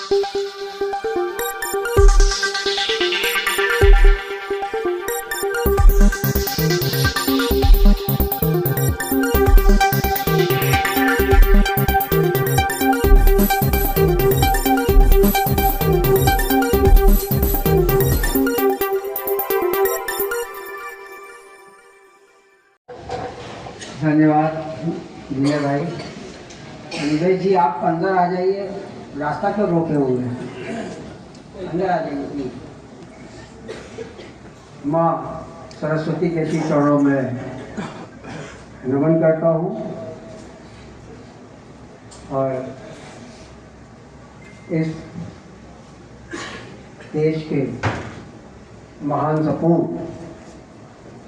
धन्यवाद विनय भाई। निवेश जी आप अंदर आ जाइए, रास्ता क्यों रोके हुए हैं, अंदर आ जाइए। माँ सरस्वती के श्री चरणों में नमन करता हूँ और इस देश के महान सपूत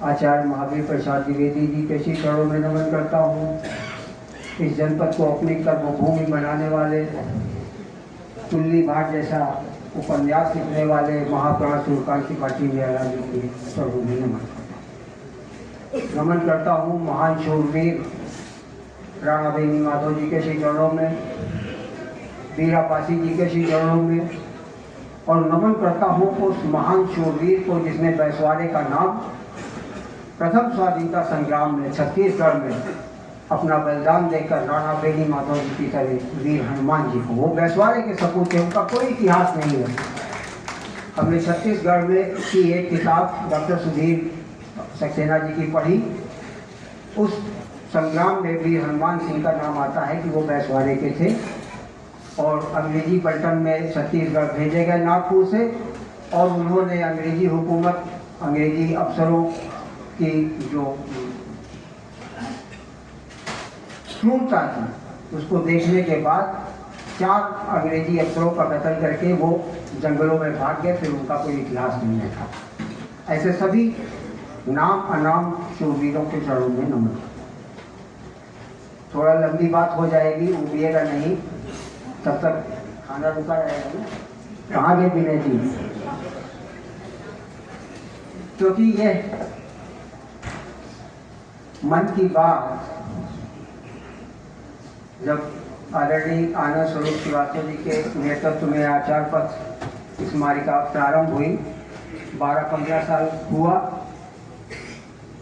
आचार्य महावीर प्रसाद द्विवेदी जी के श्री चरणों में नमन करता हूँ। इस जनपद को अपनी कर्मभूमि बनाने वाले, तुल्ली भाट जैसा उपन्यास लिखने वाले महाप्राण सूर्यकांत त्रिपाठी महाराज जी के चरणों में नमन करता हूँ। महान शूरवीर राणा बेनी माधव जी के श्री चरणों में, वीरापासी जी के श्री चरणों में, और नमन करता हूँ उस महान शूरवीर को जिसने बैसवाड़े का नाम प्रथम स्वाधीनता संग्राम में छत्तीसगढ़ में अपना बलिदान देकर राणा बेनी माधव जी की तरह वीर हनुमान जी को, वो बैसवाड़े के सपूत थे, उनका कोई इतिहास नहीं है। हमने छत्तीसगढ़ में की एक किताब डॉक्टर सुधीर सक्सेना जी की पढ़ी, उस संग्राम में वीर हनुमान सिंह का नाम आता है कि वो बैसवाड़े के थे और अंग्रेजी पलटन में छत्तीसगढ़ भेजे गए नागपुर से, और उन्होंने अंग्रेजी हुकूमत, अंग्रेजी अफसरों की जो क्रूरता थी उसको देखने के बाद 4 अंग्रेजी अफसरों का कत्ल करके वो जंगलों में भाग गए, फिर उनका कोई इतिहास नहीं था। ऐसे सभी नाम अनाम शूरवीरों के चरणों में नमन। थोड़ा लंबी बात हो जाएगी, उबिएगा नहीं, तब तक खाना रुका रहेगा ना। कहाँ गए विनय जी? क्योंकि यह मन की बात जब आदरणीय आनंद स्वरूप श्रीवास्तव जी के नेतृत्व में आचार पथ स्मारिका प्रारंभ हुई, 12-15 साल हुआ,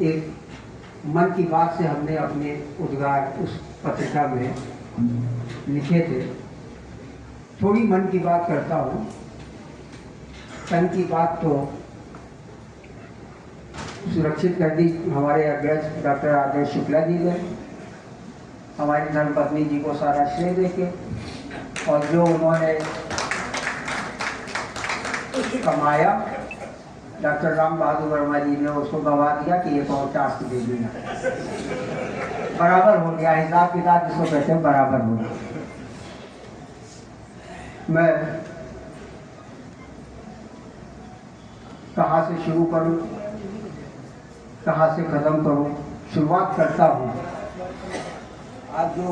एक मन की बात से हमने अपने उद्गार उस पत्रिका में लिखे थे। थोड़ी मन की बात करता हूँ, तन की बात तो सुरक्षित कर दी हमारे अग्रज डॉक्टर आदर्श शुक्ला जी ने, हमारी धर्मपत्नी जी को सारा श्रेय देके, और जो उन्होंने कमाया डॉक्टर राम बहादुर वर्मा जी ने उसको गवा दिया कि एक और टास्क दे देना, बराबर हो गया, हिसाब किताब जिसको कहते हैं बराबर हो गया। मैं कहाँ से शुरू करूं, कहाँ से खत्म करूं? शुरुआत करता हूँ। आज जो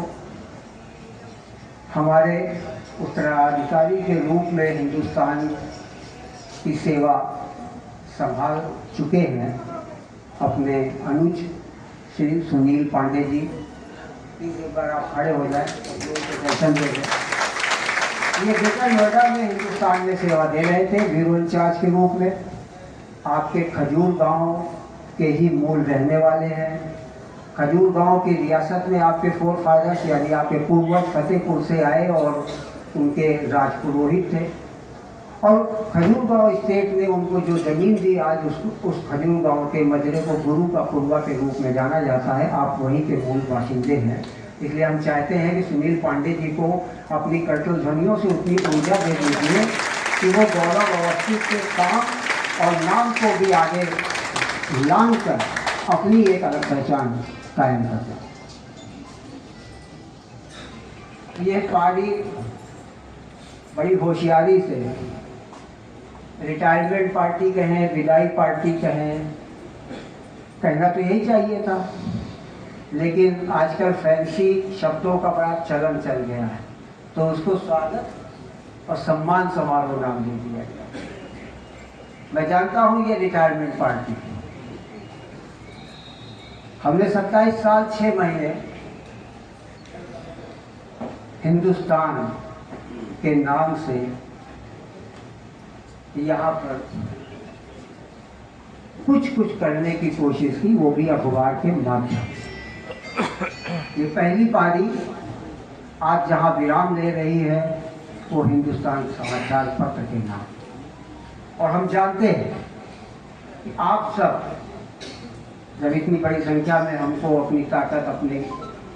हमारे उत्तराधिकारी के रूप में हिंदुस्तान की सेवा संभाल चुके हैं अपने अनुज श्री सुनील पांडे जी, एक बार आप खड़े हो जाए, दर्शन दे दें। ये ग्रेटर नोएडा में हिंदुस्तान में सेवा दे रहे थे ब्यूरो इंचार्ज के रूप में। आपके खजूर गांव के ही मूल रहने वाले हैं। खजूर गांव की रियासत में आपके फोर फादर्स यानी आपके पूर्वज फतेहपुर से आए और उनके राजपुरोहित थे, और खजूर गांव स्टेट ने उनको जो ज़मीन दी, आज उस खजूर गांव के मजरे को गुरु का पूर्वा के रूप में जाना जाता है। आप वहीं के मूल बाशिंदे हैं, इसलिए हम चाहते हैं कि सुनील पांडे जी को अपनी कटल ध्वनियों से उतनी ऊर्जा दे दीजिए कि वो गौरव अवस्थित के काम और नाम को भी आगे लांग कर अपनी एक अलग पहचान कायम करते हैं। ये पार्टी बड़ी होशियारी से रिटायरमेंट पार्टी कहें, विदाई पार्टी कहें, कहना तो यही चाहिए था, लेकिन आजकल फैंसी शब्दों का बड़ा चलन चल गया है, तो उसको स्वागत और सम्मान समारोह नाम दे दिया गया। मैं जानता हूँ ये रिटायरमेंट पार्टी है। हमने 27 साल 6 महीने हिंदुस्तान के नाम से यहाँ पर कुछ करने की कोशिश की, वो भी अखबार के माध्यम से। ये पहली पारी आज जहाँ विराम ले रही है वो हिंदुस्तान समाचार पत्र के नाम। और हम जानते हैं कि आप सब जब इतनी बड़ी संख्या में हमको अपनी ताकत, अपने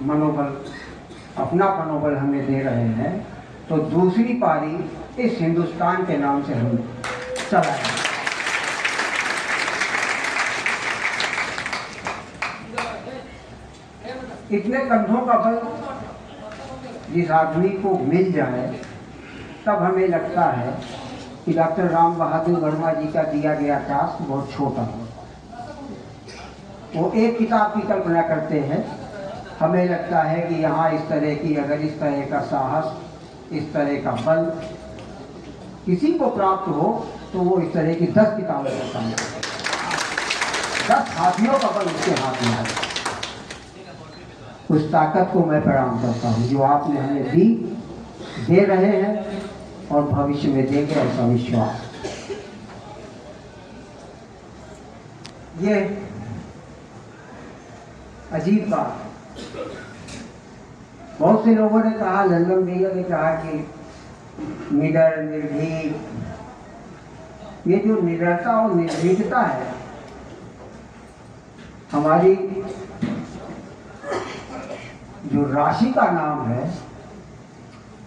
मनोबल, अपना मनोबल हमें दे रहे हैं, तो दूसरी पारी इस हिंदुस्तान के नाम से हम चलाएं। इतने कंधों का बल जिस आदमी को मिल जाए तब हमें लगता है कि डॉक्टर राम बहादुर वर्मा जी का दिया गया टास्क बहुत छोटा हो। वो एक किताब की कल्पना करते हैं, हमें लगता है कि यहाँ इस तरह की, अगर इस तरह का साहस, इस तरह का बल किसी को प्राप्त हो तो वो इस तरह की 10 किताबें लिखता है, 10 हाथियों का बल उसके हाथ में है। उस ताकत को मैं प्रणाम करता हूँ जो आपने हमें दी, दे रहे हैं और भविष्य में देंगे, ऐसा विश्वास। ये अजीब बात, बहुत से लोगों ने कहा, लल्लन भैया ने कहा कि निडर, निर्भीक, ये जो निडरता और निर्भीकता है, हमारी जो राशि का नाम है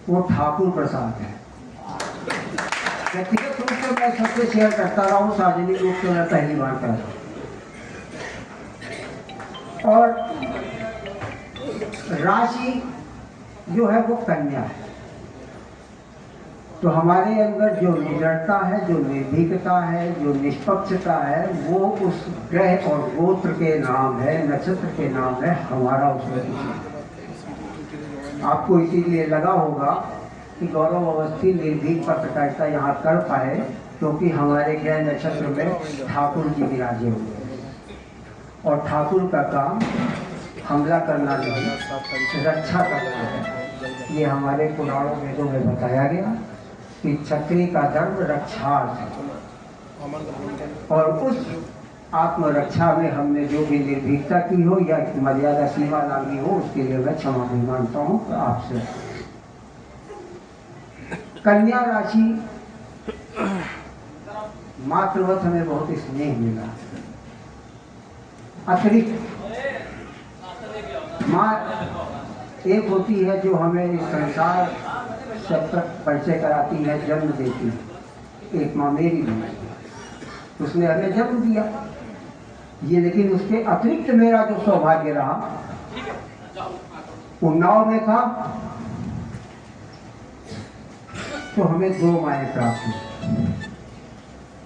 वो ठाकुर प्रसाद है। व्यक्तिगत रूप से मैं सबसे शेयर करता रहा हूँ, सार्वजनिक रूप से मैं पहली बार कर रहा हूँ। और राशि जो है वो कन्या है। तो हमारे अंदर जो निडरता है, जो निर्भीकता है, जो निष्पक्षता है, वो उस ग्रह और गोत्र के नाम है, नक्षत्र के नाम है, हमारा उसमें कुछ। आपको इसीलिए लगा होगा कि गौरव अवस्थी निर्भीक पत्रकारिता यहाँ कर पाए क्योंकि हमारे ग्रह नक्षत्र में ठाकुर जी विराजे हुए, और ठाकुर का काम हमला करना नहीं, रक्षा करना है। ये हमारे पुराणों वेदों में बताया गया कि क्षत्रिय का धर्म रक्षार्थ है, और उस आत्मरक्षा में हमने जो भी निर्भीकता की हो या मर्यादा सीमा लांघी हो, उसके लिए मैं क्षमा भी मांगता हूँ आपसे। कन्या राशि मातृवत हमें बहुत स्नेह मिला। अतिरिक्त माँ एक होती है जो हमें इस संसार सब तक परिचय कराती है, जन्म देती है। एक माँ मेरी भी, उसने हमें जन्म दिया। ये लेकिन उसके अतिरिक्त मेरा जो सौभाग्य रहा, उन्नाव में था तो हमें 2 माएँ प्राप्त हुई।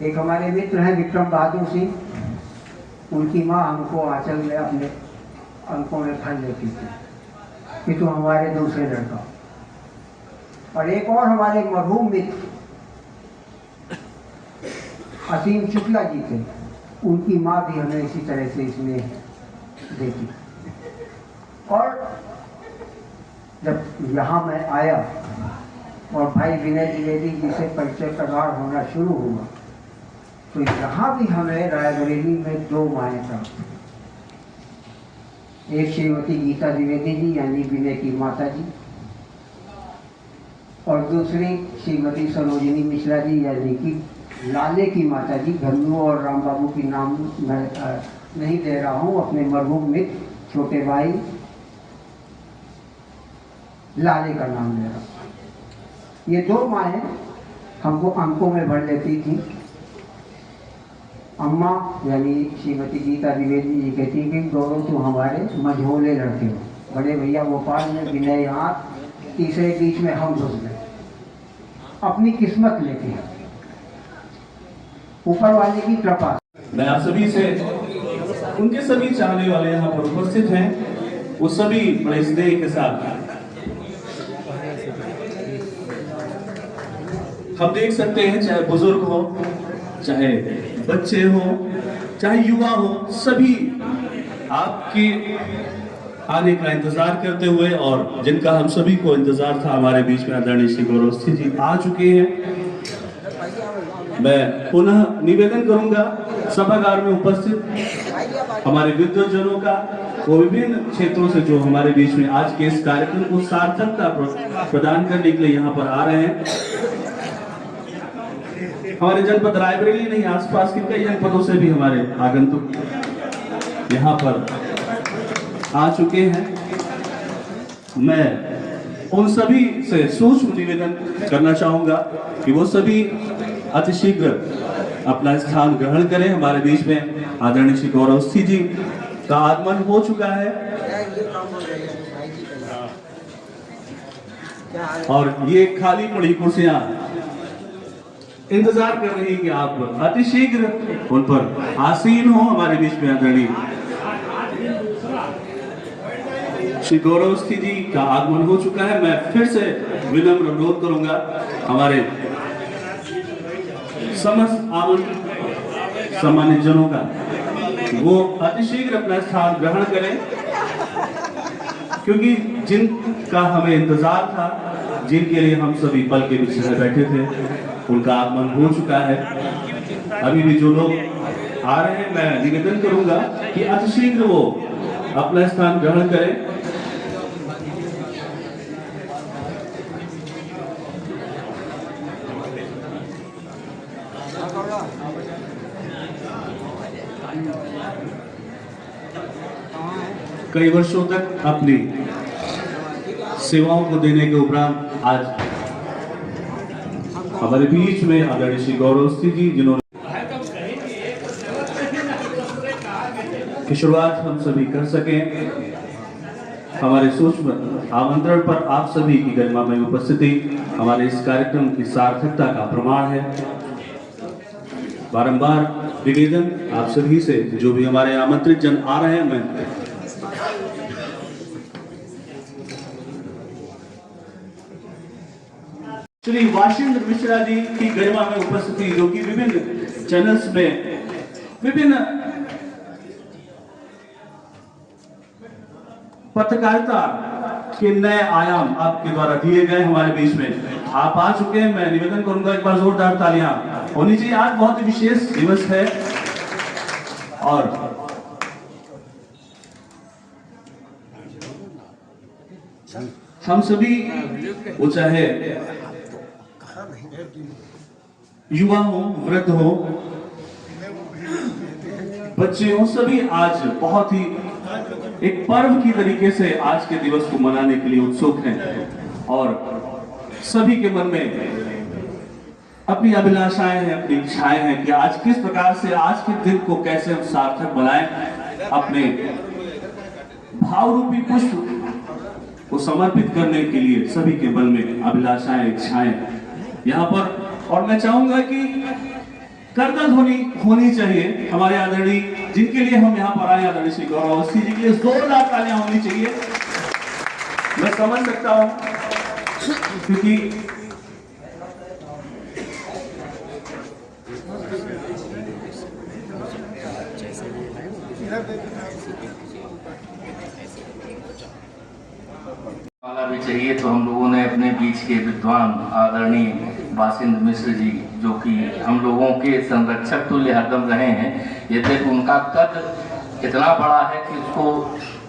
एक हमारे मित्र हैं विक्रम बहादुर सिंह, उनकी माँ हमको आंचल में अपने अंकों में भर लेती थी कि तुम हमारे दूसरे लड़का। और एक और हमारे मरहूम मित्र असीम शुक्ला जी थे, उनकी माँ भी हमें इसी तरह से इसमें देती। और जब यहाँ मैं आया और भाई विनय द्विवेदी जी से परिचय प्रगाढ़ होना शुरू हुआ, तो यहाँ भी हमें रायबरेली में 2 माएँ प्राप्त। एक श्रीमती गीता द्विवेदी जी यानी विनय की माता जी, और दूसरी श्रीमती सरोजिनी मिश्रा जी यानी कि लाले की माता जी। घन्नू और राम बाबू की नाम मैं नहीं दे रहा हूँ, अपने मरहूम मित्र छोटे भाई लाले का नाम ले रहा हूँ। ये 2 माएँ हमको अंकों में भर लेती थी। अम्मा यानी श्रीमती गीता द्विवेदी जी कहती कि गौरव तुम हमारे मझोले लड़के हो, बड़े भैया गोपाल में, विनय यहाँ, तीसरे बीच में हम घुस गए अपनी किस्मत लेके। ऊपर वाले की कृपा। मैं आप सभी से, उनके सभी चाहने वाले यहाँ पर उपस्थित हैं, वो सभी बड़े स्नेह के साथ हम देख सकते हैं, चाहे बुजुर्ग हो, चाहे बच्चे हो, चाहे युवा हो, सभी आपकी आने का इंतजार करते हुए और जिनका हम सभी को इंतजार था, हमारे बीच में आदरणीय श्री गौरवस्थी जी आ चुके हैं। मैं पुनः निवेदन करूंगा सभागार में उपस्थित हमारे विद्वजनों का, वो विभिन्न क्षेत्रों से जो हमारे बीच में आज के इस कार्यक्रम को सार्थकता प्रदान करने के लिए यहाँ पर आ रहे हैं। हमारे जनपद रायबरेली नहीं, आसपास के कई जनपदों से भी हमारे आगंतुक यहाँ पर आ चुके हैं। मैं उन सभी से सूक्ष्म निवेदन करना चाहूंगा कि वो सभी अतिशीघ्र अपना स्थान ग्रहण करें। हमारे बीच में आदरणीय श्री गौरवस्थी जी का आगमन हो चुका है और ये खाली पड़ी कुर्सियां इंतजार कर रही कि आप अतिशीघ्र उन पर आसीन हो। हमारे बीच में आदरणीय श्री गौरवस्थी जी का आगमन हो चुका है। मैं फिर से विनम्र अनुरोध करूंगा हमारे समस्त आमंत्रित सम्मानित जनों का, वो अतिशीघ्र अपना स्थान ग्रहण करें, क्योंकि जिनका हमें इंतजार था, जिनके लिए हम सभी पल के पीछे बैठे थे, उनका आगमन हो चुका है। अभी भी जो लोग आ रहे हैं, मैं निवेदन करूंगा कि अतिशीघ्र वो अपना स्थान ग्रहण करें। कई वर्षों तक अपनी सेवाओं को देने के उपरांत आज हमारे बीच में आदरणीय श्री गौरवस्थी जी, जिन्होंने की शुरुआत हम सभी कर सके, हमारे सूक्ष्म आमंत्रण पर आप सभी की गरिमामय उपस्थिति हमारे इस कार्यक्रम की सार्थकता का प्रमाण है। बारंबार निवेदन आप सभी से, जो भी हमारे आमंत्रित जन आ रहे हैं, मैं श्री वाशिंद्र मिश्रा जी की गरिमा में उपस्थिति, जो कि विभिन्न चैनल्स में विभिन्न पत्रकारिता के नए आयाम आपके द्वारा दिए गए हमारे बीच में आप आ चुके हैं। मैं निवेदन करूंगा एक बार जोरदार तालियां होनी चाहिए। आज बहुत ही विशेष दिवस है और हम सभी, वो चाहे युवा हो, वृद्ध हो, बच्चे हो, सभी आज बहुत ही एक पर्व की तरीके से आज के दिवस को मनाने के लिए उत्सुक हैं और सभी के मन में अपनी अभिलाषाएं हैं, अपनी इच्छाएं हैं कि आज किस प्रकार से आज के दिन को कैसे हम सार्थक बनाएं। अपने भावरूपी पुष्प को समर्पित करने के लिए सभी के मन में अभिलाषाएं, इच्छाएं यहाँ पर, और मैं चाहूंगा कि करतल ध्वनि होनी चाहिए हमारे आदरणीय, जिनके लिए हम यहाँ पर आए, आदरणीय श्री गौरवस्थी जी के लिए जोरदार तालियां होनी चाहिए। मैं समझ सकता हूं क्योंकि वाला भी चाहिए, तो हम लोगों ने अपने बीच के विद्वान आदरणीय वाशिंद्र मिश्र जी, जो कि हम लोगों के संरक्षक तुल्य हरदम रहे हैं, यद्यपि उनका कद इतना बड़ा है कि उसको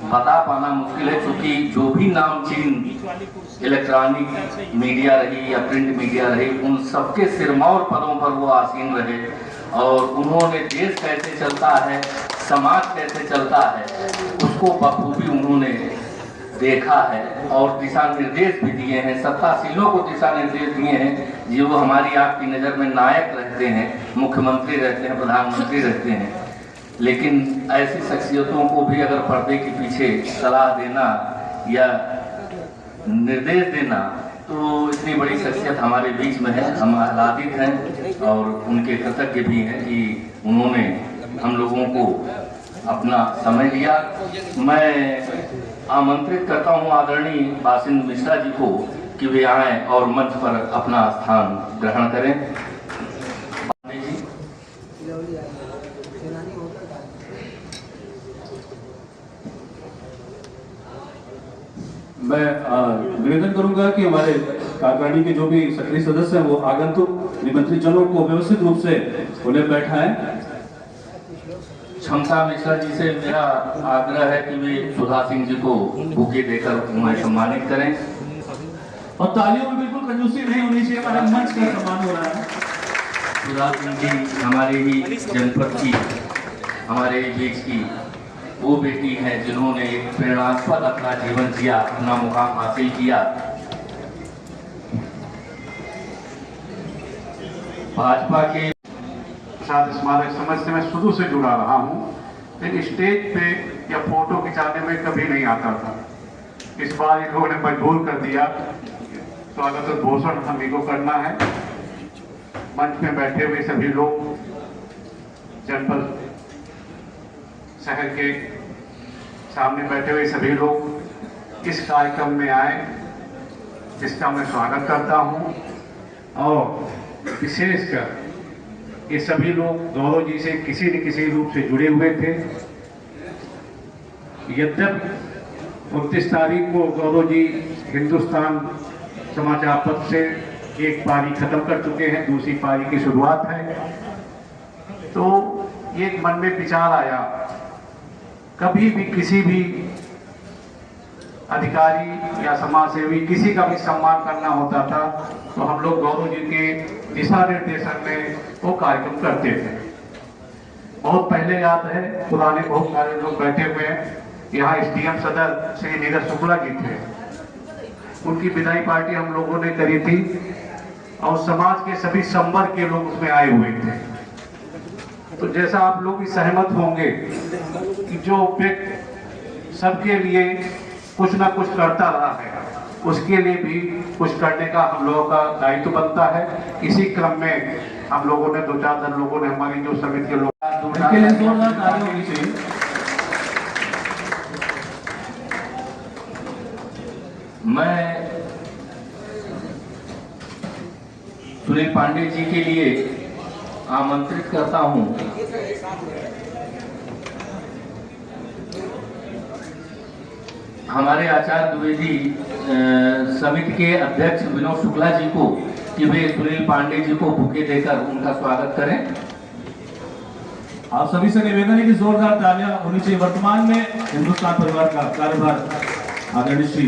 बता पाना मुश्किल है, क्योंकि जो भी नामचीन इलेक्ट्रॉनिक मीडिया रही या प्रिंट मीडिया रही, उन सबके सिरमौर पदों पर वो आसीन रहे और उन्होंने देश कैसे चलता है, समाज कैसे चलता है, उसको बखूबी उन्होंने देखा है और दिशा निर्देश भी दिए हैं। सत्तासीनों को दिशा निर्देश दिए हैं, जो हमारी आपकी नज़र में नायक रहते हैं, मुख्यमंत्री रहते हैं, प्रधानमंत्री रहते हैं। लेकिन ऐसी शख्सियतों को भी अगर पर्दे के पीछे सलाह देना या निर्देश देना, तो इतनी बड़ी शख्सियत हमारे बीच में है, हम आह्लादित हैं और उनके कृतज्ञ भी हैं कि उन्होंने हम लोगों को अपना समय दिया। मैं आमंत्रित करता हूं आदरणीय वाशिंद्र मिश्रा जी को कि वे आएं और मंच पर अपना स्थान ग्रहण करें। मैं निवेदन करूंगा कि हमारे कार्यकारिणी के जो भी सक्रिय सदस्य हैं वो आगंतुक निमंत्रित जनों को व्यवस्थित रूप से उन्हें बैठाएं। क्षमता मिश्रा जी से मेरा आग्रह है कि वे सुधा सिंह जी को बुके देकर उन्हें सम्मानित करें। और तालियों में बिल्कुल कंजूसी नहीं होनी चाहिए, हमारे मंच का सम्मान हो रहा है। सुधा सिंह जी हमारे ही जनपद की, हमारे बीच की वो बेटी है जिन्होंने एक प्रेरणास्पद अपना जीवन जिया, अपना मुकाम हासिल किया। भाजपा के साथ स्मारक समझ से मैं शुरू से जुड़ा रहा हूँ, लेकिन स्टेज पे या फोटो खिंचाने में कभी नहीं आता था। इस बार इन लोगों ने मजबूर कर दिया, स्वागत और भूषण हम को करना है। मंच में बैठे हुए सभी लोग, जनपद शहर के सामने बैठे हुए सभी लोग इस कार्यक्रम में आए, इसका मैं स्वागत करता हूँ। और विशेषकर ये सभी लोग गौरव जी से किसी न किसी रूप से जुड़े हुए थे। यद्यपि 29 तारीख को गौरव जी हिंदुस्तान समाचार पत्र से एक पारी खत्म कर चुके हैं, दूसरी पारी की शुरुआत है। तो एक मन में विचार आया, कभी भी किसी भी अधिकारी या समाज सेवी किसी का भी सम्मान करना होता था तो हम लोग गौरव जी के दिशा निर्देशन में वो कार्यक्रम करते थे। बहुत पहले याद है, पुराने बहुत सारे लोग बैठे हुए हैं यहाँ। एसडीएम सदर श्री नीरज शुक्ला जी थे, उनकी विदाई पार्टी हम लोगों ने करी थी और समाज के सभी संवर्ग के लोग उसमें आए हुए थे। तो जैसा आप लोग भी सहमत होंगे कि जो व्यक्ति सबके लिए कुछ ना कुछ करता रहा है, उसके लिए भी कुछ करने का हम लोगों का दायित्व बनता है। इसी क्रम में हम लोगों ने 2-4 लोगों ने, हमारी जो समिति के लोग, इनके लिए जोरदार ताली होनी चाहिए। मैं सुनील पांडे जी के लिए आमंत्रित करता हूं। हमारे आचार्य द्विवेदी समिति के अध्यक्ष विनोद शुक्ला जी को कि वे सुनील पांडे जी को बुके देकर उनका स्वागत करें। आप सभी से निवेदन है कि जोरदार तालियां होनी चाहिए। वर्तमान में हिंदुस्तान परिवार का कार्यभार आदरणीय श्री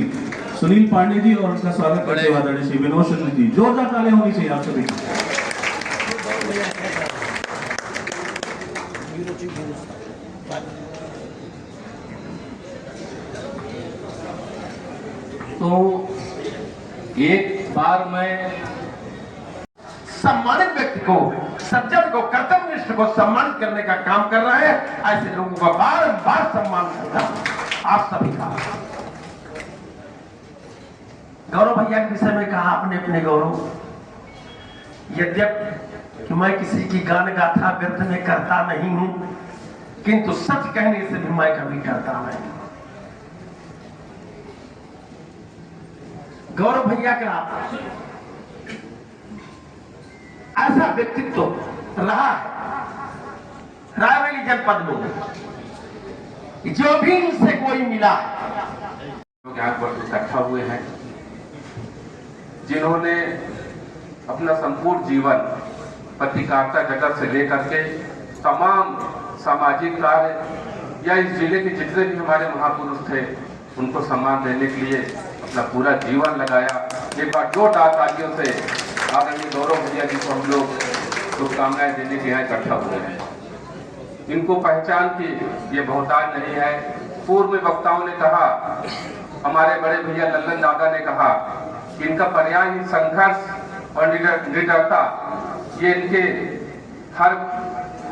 सुनील पांडे जी और उनका स्वागत करते हुए आदरणीय श्री विनोद शुक्ला जी, जोरदार तालियां होनी चाहिए आप सभी। तो एक बार मैं सम्मानित व्यक्ति को, सज्जन को, कर्तव्यनिष्ठ को सम्मानित करने का काम कर रहे हैं। ऐसे लोगों का बार-बार सम्मान करता हूं आप सभी का। गौरव भैया के विषय में कहा आपने अपने गौरव, यद्यपि कि मैं किसी की गान गाथा व्यर्थ में करता नहीं हूं, किंतु सच कहने से भी मैं कभी करता नहीं। गौरव भैया का ऐसा व्यक्तित्व रहा है रायबरेली जनपद में, जो भी इनसे कोई मिला यहाँ पर इकट्ठा हुए हैं, जिन्होंने अपना संपूर्ण जीवन पत्रकारिता जगत से लेकर के तमाम सामाजिक कार्य या इस जिले के जितने भी हमारे महापुरुष थे उनको सम्मान देने के लिए अपना पूरा जीवन लगाया। एक बार जो तालियों से आदरणीय गौरव भैया जी को हम लोग शुभकामनाएं देने के यहाँ इकट्ठा हुए हैं। इनको पहचान की ये बहुतायत नहीं है। पूर्व में वक्ताओं ने कहा, हमारे बड़े भैया लल्लन दादा ने कहा कि इनका पर्याय संघर्ष और निडरता ये इनके हर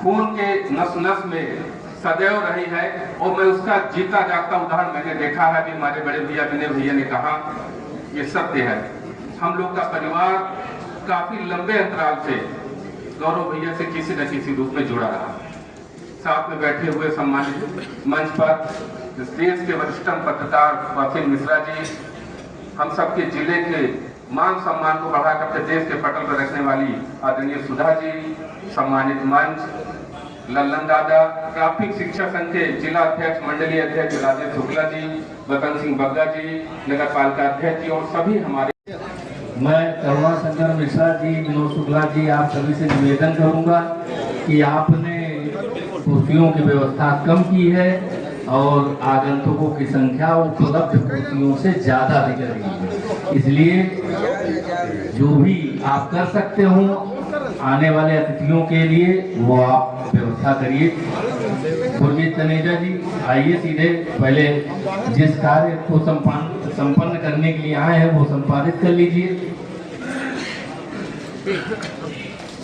खून के नस नस में सदैव रही है और मैं उसका जीता जागता उदाहरण मैंने देखा है। भी हमारे बड़े भैया विनय भैया ने कहा, ये सत्य है। हम लोग का परिवार काफी लंबे अंतराल से गौरव भैया से किसी न किसी रूप में जुड़ा रहा। साथ में बैठे हुए सम्मानित मंच पर देश के वरिष्ठतम पत्रकार वासिंद मिश्रा जी, हम सबके जिले के मान सम्मान को बढ़ाकर के देश के पटल पर रखने वाली आदरणीय सुधा जी, सम्मानित मंच, लल्लन दादा, ट्रैफिक शिक्षा संघ के जिला अध्यक्ष मंडलीय अध्यक्ष राजेश शुक्ला जी, बकन सिंह बग्गा जी, नगर पालिका अध्यक्ष जी और सभी हमारे। मैं करुणा शंकर मिश्रा जी, विनोद शुक्ला जी, आप सभी से निवेदन करूंगा कि आपने कुर्सियों की व्यवस्था कम की है और आगंतुकों की संख्या उपलब्ध कुर्सियों से ज्यादा दिख रही है, इसलिए जो भी आप कर सकते हो आने वाले अतिथियों के लिए वो आप व्यवस्था करिए। गुरमीत तनेजा जी आइए सीधे, पहले जिस कार्य को संपन्न करने के लिए आए हैं वो संपादित कर लीजिए।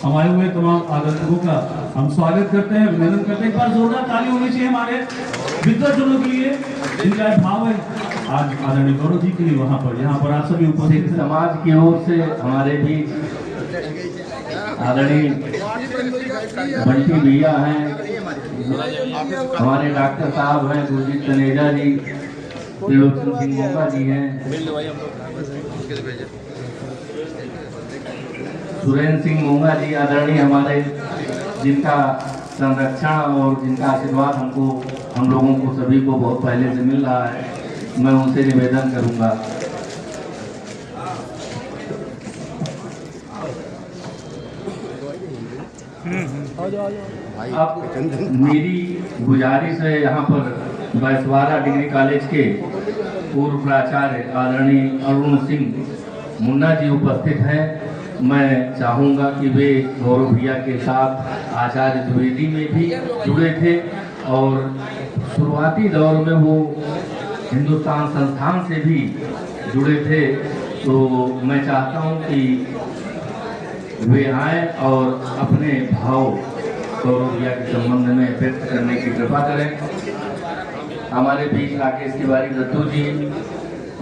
हमारे हुए तमाम आगंतुकों का हम स्वागत करते हैं, अभिनंदन करते हैं। एक बार जोरदार ताली होनी चाहिए हमारे विद्वजनों के लिए जिनका भाव है आज आदरणीय गौरव जी के लिए वहाँ पर, यहाँ पर आप सभी उपस्थित हैं। समाज की ओर से हमारे बीच आदरणीय बंटी भैया हैं, हमारे डॉक्टर साहब हैं, गुरजीत तनेजा जी, त्रिलोचन सिंह मोंगा जी हैं, सुरेंद्र सिंह मोंगा जी आदरणीय हमारे, जिनका संरक्षण और जिनका आशीर्वाद हम लोगों को सभी को बहुत पहले से मिल रहा है, मैं उनसे निवेदन करूंगा। अब मेरी गुजारिश है, यहाँ पर बैसवाड़ा डिग्री कॉलेज के पूर्व प्राचार्य आदरणीय अरुण सिंह मुन्ना जी उपस्थित हैं। मैं चाहूँगा कि वे गौरव भैया के साथ आचार्य द्विवेदी में भी जुड़े थे और शुरुआती दौर में वो हिंदुस्तान संस्थान से भी जुड़े थे, तो मैं चाहता हूँ कि वे आए और अपने भाव गौरव भैया के संबंध में व्यक्त करने की कृपा करें। हमारे बीच राकेश तिवारी दत्तू जी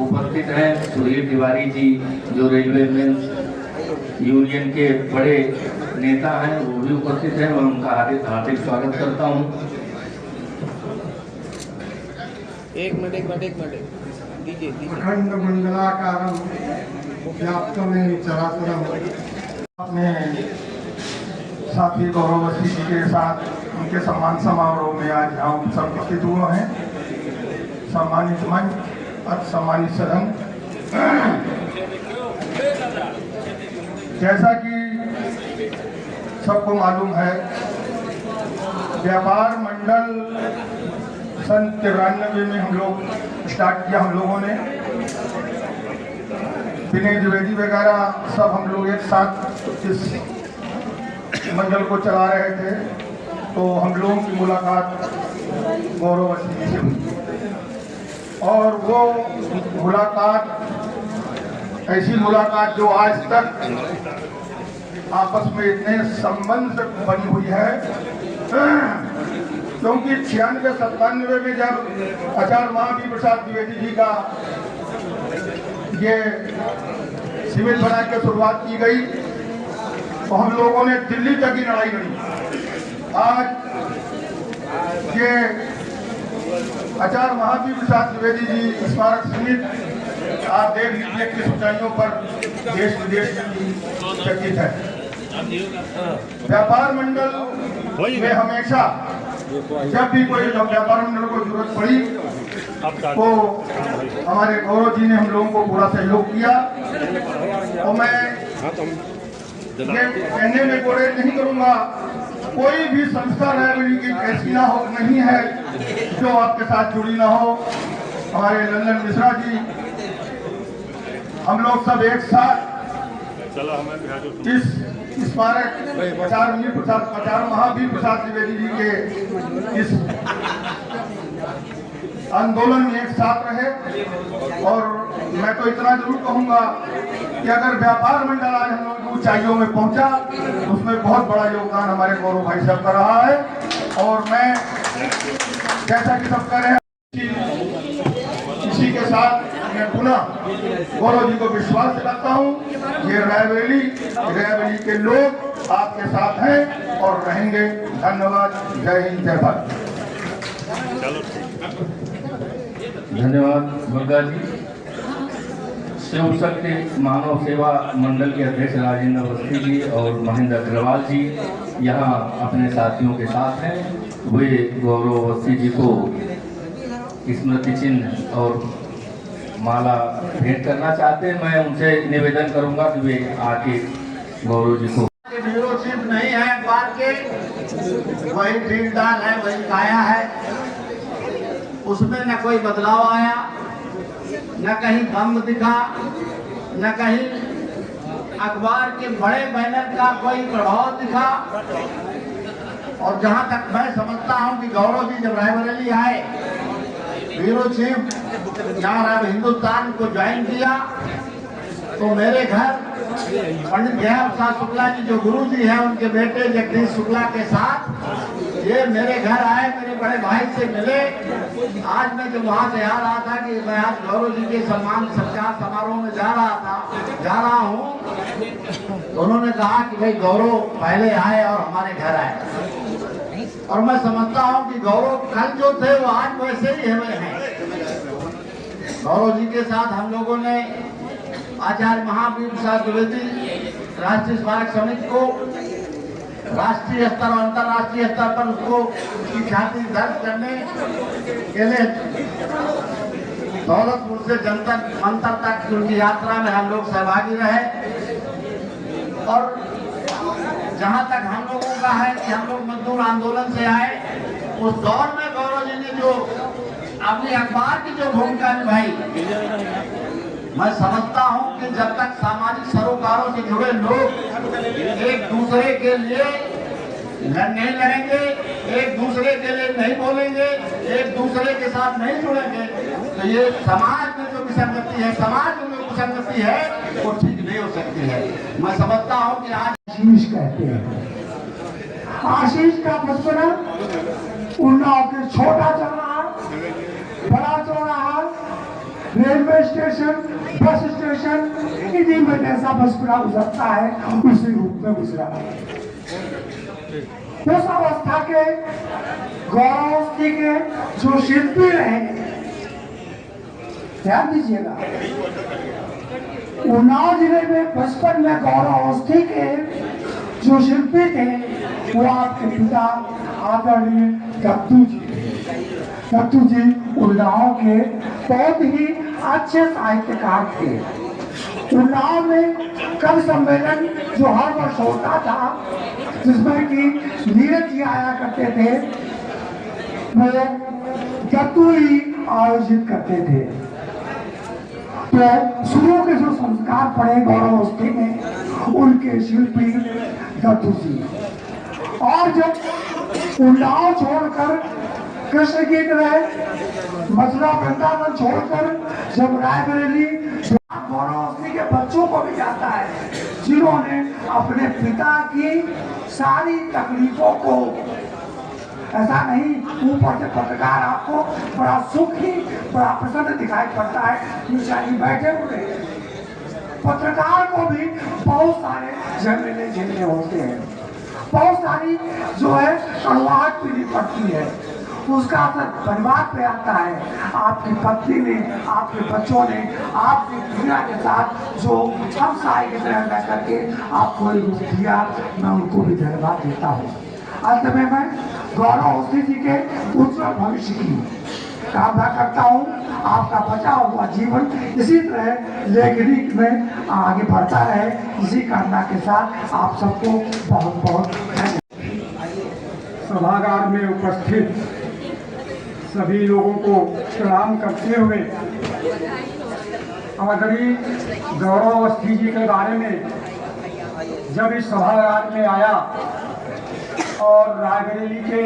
उपस्थित हैं, सुधीर तिवारी जी जो रेलवे मेंस यूनियन के बड़े नेता हैं वो भी उपस्थित हैं, मैं उनका हार्दिक स्वागत करता हूं। एक मिनट अखंड मंडलाकारं व्याप्तमेव चराचरम्। अपने साथी गौरवश्री जी के साथ उनके सम्मान समारोह में आज यहाँ उपस्थित हुए हैं। सम्मानित मंच, अति सम्मानित सदन, जैसा कि सबको मालूम है, व्यापार मंडल सन 93 में हम लोग स्टार्ट किया। हम लोगों ने विनय द्विवेदी वगैरह सब हम लोग एक साथ इस मंडल को चला रहे थे, तो हम लोगों की मुलाकात गौरव जी से हुई और वो मुलाकात ऐसी मुलाकात जो आज तक आपस में इतने संबंध बनी हुई है, क्योंकि 96-97 में जब आचार्य महावीर प्रसाद द्विवेदी जी का ये शिविर बना के शुरुआत की गई तो हम लोगों ने दिल्ली तक की लड़ाई लड़ी। आज ये आचार्य महावीर प्रसाद द्विवेदी जी स्मारक समिति आप देख लीजिए किस ऊंचाइयों पर देश विदेश में चर्चित है। व्यापार मंडल में हमेशा जब भी कोई व्यापार मंडल को जरूरत पड़ी तो हमारे गौरव जी ने हम लोगों को पूरा सहयोग किया। और मैं ये कहने में कोरेज नहीं करूंगा, कोई भी संस्था लाइब्रेरी की ऐसी ना हो नहीं है जो आपके साथ जुड़ी ना हो। हमारे लल्लन मिश्रा जी, हम लोग सब एक साथ इस स्मारक आचार्य महावीर प्रसाद द्विवेदी जी के इस आंदोलन में एक साथ रहे। और मैं तो इतना जरूर कहूंगा कि अगर व्यापार मंडल आज हम लोग की ऊंचाइयों में पहुंचा तो उसमें बहुत बड़ा योगदान हमारे गौरव भाई साहब का रहा है। और मैं जैसा कि सब कह रहे हैं, इसी के साथ मैं पुनः गौरव जी को विश्वास दिलाता हूँ, ये रायबरेली के लोग आपके साथ हैं और रहेंगे। धन्यवाद। जय हिंद, जय भारत। धन्यवाद बग्गा जी। शिव शक्ति मानव सेवा मंडल के अध्यक्ष राजेंद्र अवस्थी जी और महेंद्र अग्रवाल जी यहाँ अपने साथियों के साथ हैं, वे गौरव अवस्थी जी को स्मृति चिन्ह और माला भेंट करना चाहते हैं। मैं उनसे निवेदन करूंगा कि वे आके गौरव जी को। ब्यूरो चीफ नहीं है अखबार के, वही दिलदार है, वही काया है, उसमें न कोई बदलाव आया, न कहीं भंग दिखा, न कहीं अखबार के बड़े बैनर का कोई प्रभाव दिखा। और जहां तक मैं समझता हूं कि गौरव जी जब रायबरेली आए, ब्यूरो चीफ यहाँ हिंदुस्तान को ज्वाइन किया, तो मेरे घर पंडित दयाल प्रसाद शुक्ला जी जो गुरु जी हैं, उनके बेटे जगदीश शुक्ला के साथ ये मेरे घर आए, मेरे बड़े भाई से मिले। आज मैं जब वहाँ से आ रहा था कि मैं आज गौरव जी के सम्मान सत्कार समारोह में जा रहा हूँ, तो उन्होंने कहा कि भाई गौरव पहले आए और हमारे घर आए। और मैं समझता हूँ कि गौरव कल जो थे वो आज वैसे ही हुए हैं। गौरव जी के साथ हम लोगों ने आचार्य महावीर प्रसाद द्विवेदी राष्ट्रीय स्मारक समिति को राष्ट्रीय स्तर और अंतर्राष्ट्रीय स्तर पर उसकी ख्याति दर्ज करने के लिए दौलतपुर से जंतर मंतर तक उनकी यात्रा में हम लोग सहभागी रहे। और जहां तक हम लोगों का है कि हम लोग मजदूर आंदोलन से आए, उस दौर में गौरव जी ने जो अपनी अखबार की जो भूमिका निभाई, मैं समझता हूं कि जब तक सामाजिक सरोकारों से जुड़े लोग एक दूसरे के लिए नहीं लड़ेंगे, एक दूसरे के लिए नहीं बोलेंगे, एक दूसरे के साथ नहीं जुड़ेंगे, तो ये समाज में जो विसंगति है, समाज में जो विसंगति है, वो ठीक नहीं हो सकती है। मैं समझता हूं कि आज आशीष कहते हैं। आशीष का बचपना उन्नाव के छोटा चौराहा, बड़ा चौराहा, रेलवे स्टेशन, बस स्टेशन, इन्हीं में जैसा बचपना गुजरता है उसी रूप में गुजरा। उस अवस्था के गौरव अवस्थी के जो शिल्पी रहे, ध्यान दीजिएगा, उन्नाव जिले में बचपन में गौरव अवस्थी के जो शिल्पी थे वो आपके पिता आदरणीय दत्तू जी उन्नाव के बहुत ही अच्छे साहित्यकार थे। उन्नाव में कवि सम्मेलन जो हर वर्ष होता था, जिसमें कि नीरज जी आया करते थे, वो दत्तू ही आयोजित करते थे। तो शुरू के जो संस्कार पड़े गौरव अवस्थी में, उनके शिल्पी दत्तू जी। और जब उन्नाव छोड़कर कृष्ण गीत रहे, मथुरा वृंदावन छोड़कर जब रायबरेली, गौरव अवस्थी के बच्चों को भी जाता है, जिन्होंने अपने पिता की सारी तकलीफों को, ऐसा नहीं ऊपर से पत्रकार आपको बड़ा सुखी, बड़ा प्रसन्न दिखाई पड़ता है, निशानी बैठे हुए, पत्रकार को भी बहुत सारे झमेले झेलने होते हैं, बहुत सारी जो है कड़वाहट पीनी पड़ती है, उसका असर परिवार पे आता है। आपकी पत्नी ने, आपके बच्चों ने आपकी दुनिया के साथ जो हम सहाय के तरह रह करके आपको रूप दिया, मैं उनको भी धन्यवाद देता हूँ। अंत में मैं गौरव अवस्थी जी के उज्जवल भविष्य की कामना करता हूँ। आपका बचा हुआ जीवन इसी तरह लेखनी में आगे बढ़ता रहे, इसी कामना के साथ आप सबको बहुत बहुत धन्यवाद। सभागार में उपस्थित सभी लोगों को प्रणाम करते हुए आदरणीय गौरव अवस्थी जी के बारे में जब इस सभागार में आया और रायबरेली के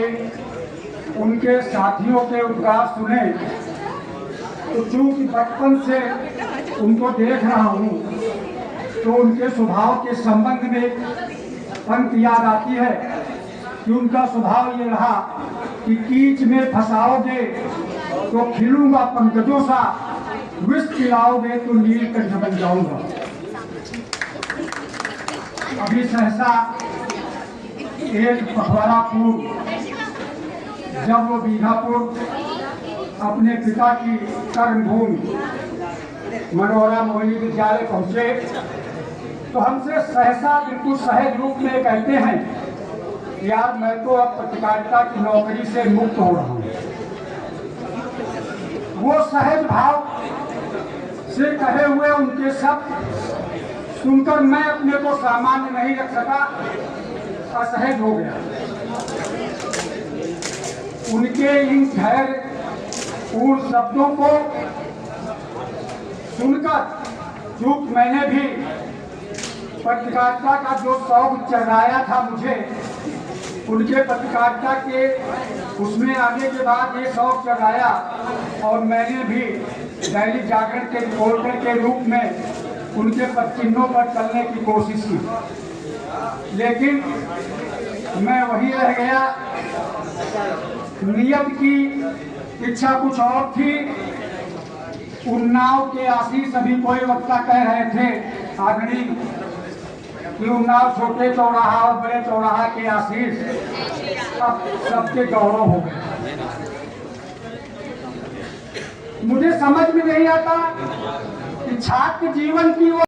उनके साथियों के उद्गार सुने, तो चूंकि बचपन से उनको देख रहा हूँ, तो उनके स्वभाव के संबंध में पंक्ति याद आती है कि उनका स्वभाव ये रहा कि कीच में फंसाओगे तो खिलूंगा पंकजों सा, विष खिलाओगे तो नीलकंठ बन जाऊंगा। अभी सहसा एक पखवाड़ा पूर्व जब वो बीघापुर अपने पिता की कर्मभूमि मनोहरा मोहिनी विद्यालय पहुंचे, तो हमसे सहसा बिल्कुल सहज रूप में कहते हैं यार मैं तो अब पत्रकारिता की नौकरी से मुक्त हो रहा हूँ। वो सहज भाव से कहे हुए उनके शब्द सुनकर मैं अपने को सामान्य नहीं रख सका, असहज हो गया। उनके इन धैर्य पूर्ण शब्दों को सुनकर चूंकि मैंने भी पत्रकारिता का जो शौक चढ़ाया था मुझे, उनके पत्रकारिता के उसमें आने के बाद ये शौक चढ़ाया और मैंने भी दैनिक जागरण के रिपोर्टर के रूप में उनके पदचिन्हों पर चलने की कोशिश की, लेकिन मैं वही रह गया। नियत की इच्छा कुछ और थी। उन्नाव के आशीष सभी कोई वक्ता कह रहे थे आदरणीय कि उन्नाव छोटे चौराहा और बड़े चौराहा के आशीष अब सबके गौरव हो गए। मुझे समझ में नहीं आता कि छात्र जीवन की वो